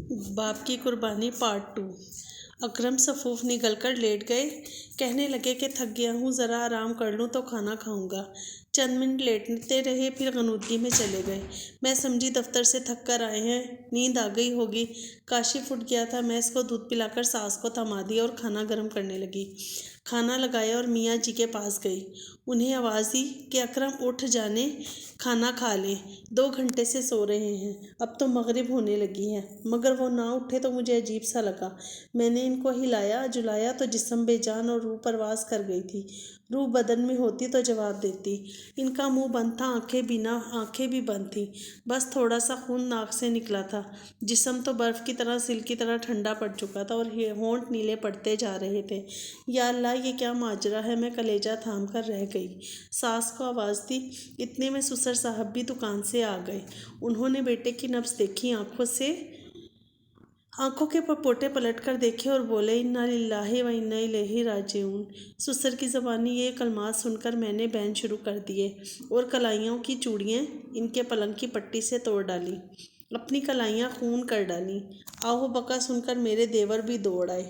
باپ کی قربانی پارٹ 2۔ اکرم صفوف نگل کر لیٹ گئے، کہنے لگے کہ تھک گیا ہوں، ذرا آرام کر لوں تو کھانا کھاؤں گا۔ چند منٹ لیٹتے رہے، پھر غنودگی میں چلے گئے۔ میں سمجھی دفتر سے تھک کر آئے ہیں، نیند آ گئی ہوگی۔ کاشف اٹھ گیا تھا، میں اس کو دودھ پلا کر ساس کو تھما دیا اور کھانا گرم کرنے لگی۔ کھانا لگایا اور میاں جی کے پاس گئی، انہیں آواز دی کہ اکرم اٹھ جانیں، کھانا کھا لیں، 2 گھنٹے سے سو رہے ہیں، اب تو مغرب ہونے لگی ہے۔ مگر وہ نہ اٹھے تو مجھے عجیب سا لگا۔ میں نے ان کو ہلایا جلایا تو جسم بے جان اور روح پرواز کر گئی تھی۔ روح بدن میں ہوتی تو جواب دیتی۔ ان کا منہ بند تھا، آنکھیں بھی بند تھیں، بس تھوڑا سا خون ناک سے نکلا تھا۔ جسم تو برف کی طرح، سل کی طرح ٹھنڈا پڑ چکا تھا اور ہونٹ نیلے پڑتے جا رہے تھے۔ یا اللہ، یہ کیا ماجرا ہے! میں کلیجہ تھام کر رہ گئی۔ ساس کو آواز دی، اتنے میں سسر صاحب بھی دکان سے آ گئے۔ انہوں نے بیٹے کی نبض دیکھی، آنکھوں کے پپوٹے پلٹ کر دیکھے اور بولے، انا للہ و انا الیہ راجعون۔ سسر کی زبانی یہ کلمات سن کر میں نے بین شروع کر دیے اور کلائیوں کی چوڑیاں ان کے پلنگ کی پٹی سے توڑ ڈالیں، اپنی کلائیاں خون کر ڈالیں۔ آہو بکا سن کر میرے دیور بھی دوڑ آئے۔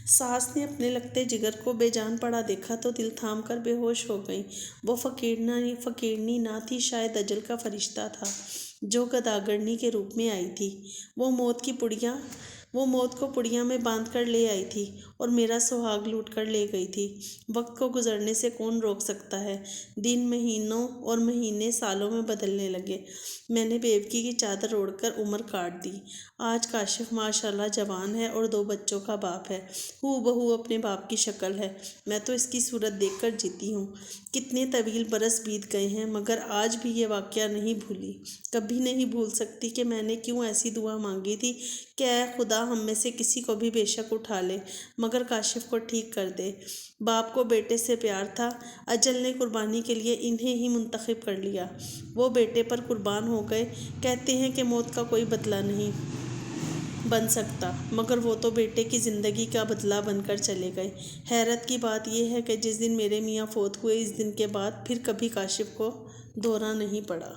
ساس نے اپنے لگتے جگر کو بے جان پڑا دیکھا تو دل تھام کر بے ہوش ہو گئیں۔ وہ فقیرنی نہ تھی، شاید اجل کا فرشتہ تھا جو گداگرنی کے روپ میں آئی تھی۔ وہ موت کو پڑیاں میں باندھ کر لے آئی تھی اور میرا سہاگ لوٹ کر لے گئی تھی۔ وقت کو گزرنے سے کون روک سکتا ہے؟ دن مہینوں اور مہینے سالوں میں بدلنے لگے۔ میں نے بیوگی کی چادر اوڑھ کر عمر کاٹ دی۔ آج کاشف ماشاءاللہ جوان ہے اور 2 بچوں کا باپ ہے، ہو بہو اپنے باپ کی شکل ہے۔ میں تو اس کی صورت دیکھ کر جیتی ہوں۔ کتنے طویل برس بیت گئے ہیں، مگر آج بھی یہ واقعہ نہیں بھولی، کبھی نہیں بھول سکتی کہ میں نے کیوں ایسی دعا مانگی تھی کہ اے خدا، ہم میں سے کسی کو بھی بے شک اٹھا لے مگر کاشف کو ٹھیک کر دے۔ باپ کو بیٹے سے پیار تھا، اجل نے قربانی کے لیے انہیں ہی منتخب کر لیا۔ وہ بیٹے پر قربان ہو گئے۔ کہتے ہیں کہ موت کا کوئی بدلہ نہیں بن سکتا، مگر وہ تو بیٹے کی زندگی کا بدلہ بن کر چلے گئے۔ حیرت کی بات یہ ہے کہ جس دن میرے میاں فوت ہوئے، اس دن کے بعد پھر کبھی کاشف کو دورہ نہیں پڑا۔